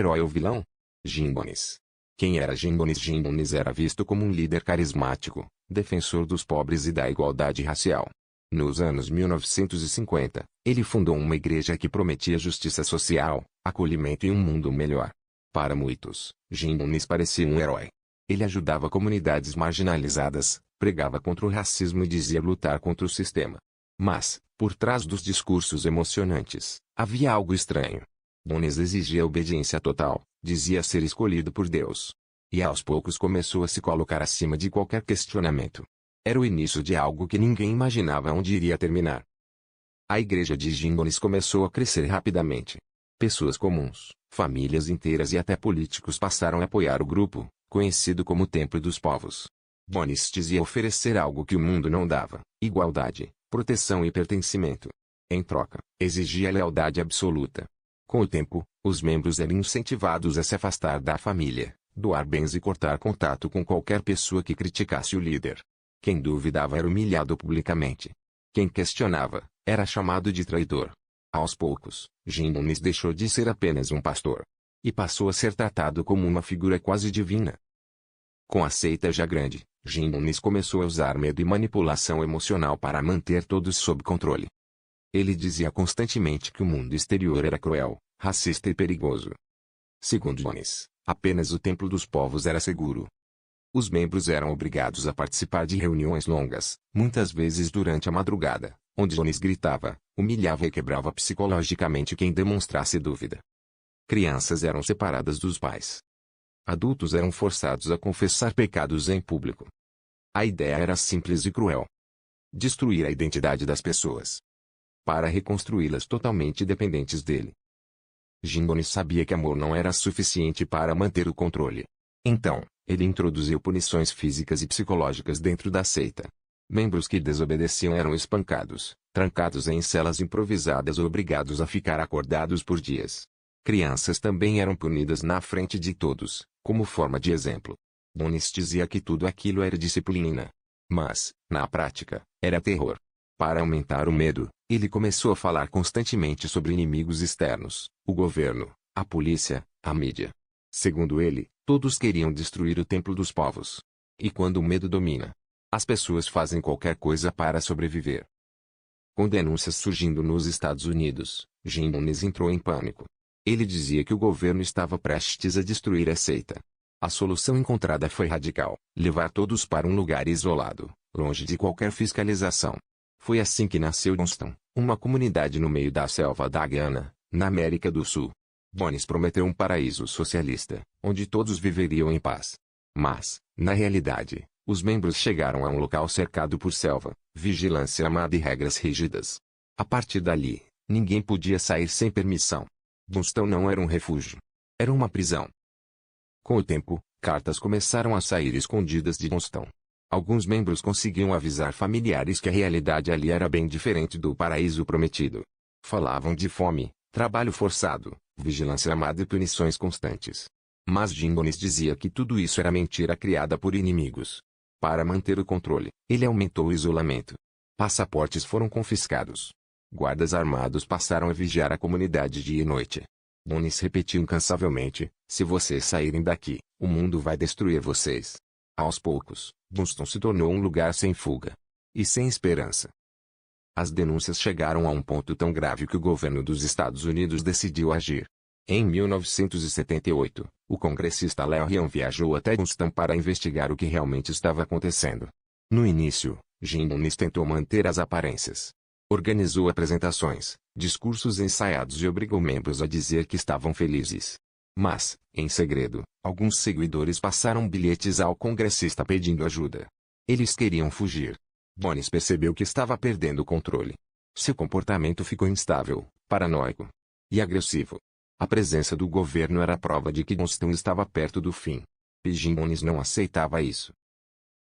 herói ou vilão? Gimbones. Quem era Gimbones? Gimbones era visto como um líder carismático, defensor dos pobres e da igualdade racial. Nos anos 1950, ele fundou uma igreja que prometia justiça social, acolhimento e um mundo melhor. Para muitos, Gimbones parecia um herói. Ele ajudava comunidades marginalizadas, pregava contra o racismo e dizia lutar contra o sistema. Mas, por trás dos discursos emocionantes, havia algo estranho. Gimbones exigia obediência total, dizia ser escolhido por Deus. E aos poucos começou a se colocar acima de qualquer questionamento. Era o início de algo que ninguém imaginava onde iria terminar. A igreja de Gimbones começou a crescer rapidamente. Pessoas comuns, famílias inteiras e até políticos passaram a apoiar o grupo, conhecido como Templo dos Povos. Gimbones dizia oferecer algo que o mundo não dava: igualdade, proteção e pertencimento. Em troca, exigia lealdade absoluta. Com o tempo, os membros eram incentivados a se afastar da família, doar bens e cortar contato com qualquer pessoa que criticasse o líder. Quem duvidava era humilhado publicamente. Quem questionava, era chamado de traidor. Aos poucos, Gimbones deixou de ser apenas um pastor. E passou a ser tratado como uma figura quase divina. Com a seita já grande, Gimbones começou a usar medo e manipulação emocional para manter todos sob controle. Ele dizia constantemente que o mundo exterior era cruel, racista e perigoso. Segundo Gimbones, apenas o Templo dos Povos era seguro. Os membros eram obrigados a participar de reuniões longas, muitas vezes durante a madrugada, onde Gimbones gritava, humilhava e quebrava psicologicamente quem demonstrasse dúvida. Crianças eram separadas dos pais. Adultos eram forçados a confessar pecados em público. A ideia era simples e cruel: destruir a identidade das pessoas, para reconstruí-las totalmente dependentes dele. Gimbones sabia que amor não era suficiente para manter o controle. Então, ele introduziu punições físicas e psicológicas dentro da seita. Membros que desobedeciam eram espancados, trancados em celas improvisadas ou obrigados a ficar acordados por dias. Crianças também eram punidas na frente de todos, como forma de exemplo. Gimbones dizia que tudo aquilo era disciplina. Mas, na prática, era terror. Para aumentar o medo, ele começou a falar constantemente sobre inimigos externos: o governo, a polícia, a mídia. Segundo ele, todos queriam destruir o Templo dos Povos. E quando o medo domina, as pessoas fazem qualquer coisa para sobreviver. Com denúncias surgindo nos Estados Unidos, Gimbones entrou em pânico. Ele dizia que o governo estava prestes a destruir a seita. A solução encontrada foi radical: levar todos para um lugar isolado, longe de qualquer fiscalização. Foi assim que nasceu Johnston, uma comunidade no meio da selva da Gana, na América do Sul. Gimbones prometeu um paraíso socialista, onde todos viveriam em paz. Mas, na realidade, os membros chegaram a um local cercado por selva, vigilância armada e regras rígidas. A partir dali, ninguém podia sair sem permissão. Johnston não era um refúgio. Era uma prisão. Com o tempo, cartas começaram a sair escondidas de Johnston. Alguns membros conseguiam avisar familiares que a realidade ali era bem diferente do paraíso prometido. Falavam de fome, trabalho forçado, vigilância armada e punições constantes. Mas Gimbones dizia que tudo isso era mentira criada por inimigos. Para manter o controle, ele aumentou o isolamento. Passaportes foram confiscados. Guardas armados passaram a vigiar a comunidade dia e noite. Gimbones repetiu incansavelmente: se vocês saírem daqui, o mundo vai destruir vocês. Aos poucos, Johnston se tornou um lugar sem fuga e sem esperança. As denúncias chegaram a um ponto tão grave que o governo dos Estados Unidos decidiu agir. Em 1978, o congressista Léo Ryan viajou até Johnston para investigar o que realmente estava acontecendo. No início, Gimbones tentou manter as aparências. Organizou apresentações, discursos ensaiados e obrigou membros a dizer que estavam felizes. Mas, em segredo, alguns seguidores passaram bilhetes ao congressista pedindo ajuda. Eles queriam fugir. Gimbones percebeu que estava perdendo o controle. Seu comportamento ficou instável, paranoico e agressivo. A presença do governo era a prova de que Johnston estava perto do fim. E Gimbones não aceitava isso.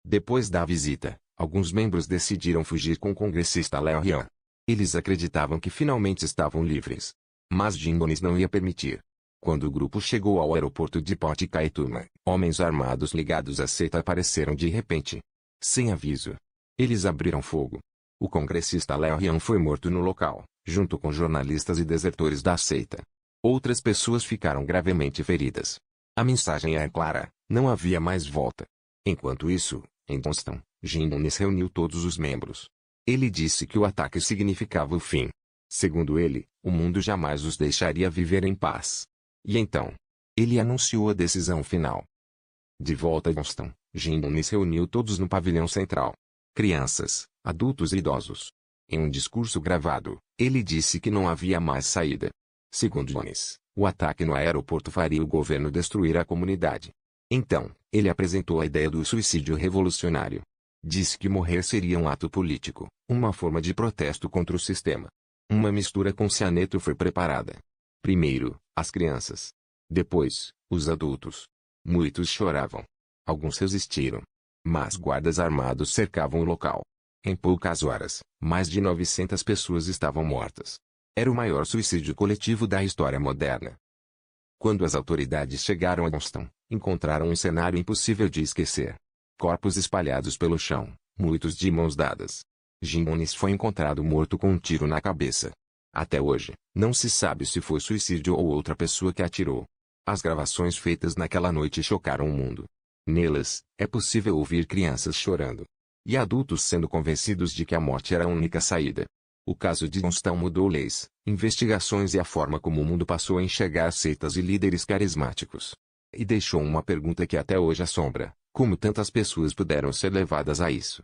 Depois da visita, alguns membros decidiram fugir com o congressista Léo Ryan. Eles acreditavam que finalmente estavam livres. Mas Gimbones não ia permitir. Quando o grupo chegou ao aeroporto de Port Kaituma, homens armados ligados à seita apareceram de repente. Sem aviso. Eles abriram fogo. O congressista Léo Ryan foi morto no local, junto com jornalistas e desertores da seita. Outras pessoas ficaram gravemente feridas. A mensagem era clara, não havia mais volta. Enquanto isso, em Boston, Jim Nunes reuniu todos os membros. Ele disse que o ataque significava o fim. Segundo ele, o mundo jamais os deixaria viver em paz. E então, ele anunciou a decisão final. De volta a Boston, Jim Nunes reuniu todos no pavilhão central. Crianças, adultos e idosos. Em um discurso gravado, ele disse que não havia mais saída. Segundo Nunes, o ataque no aeroporto faria o governo destruir a comunidade. Então, ele apresentou a ideia do suicídio revolucionário. Disse que morrer seria um ato político, uma forma de protesto contra o sistema. Uma mistura com cianeto foi preparada. Primeiro, as crianças. Depois, os adultos. Muitos choravam. Alguns resistiram. Mas guardas armados cercavam o local. Em poucas horas, mais de 900 pessoas estavam mortas. Era o maior suicídio coletivo da história moderna. Quando as autoridades chegaram a Boston, encontraram um cenário impossível de esquecer. Corpos espalhados pelo chão, muitos de mãos dadas. Jim Nunes foi encontrado morto com um tiro na cabeça. Até hoje, não se sabe se foi suicídio ou outra pessoa que atirou. As gravações feitas naquela noite chocaram o mundo. Nelas, é possível ouvir crianças chorando. E adultos sendo convencidos de que a morte era a única saída. O caso de Boston mudou leis, investigações e a forma como o mundo passou a enxergar seitas e líderes carismáticos. E deixou uma pergunta que até hoje assombra: como tantas pessoas puderam ser levadas a isso?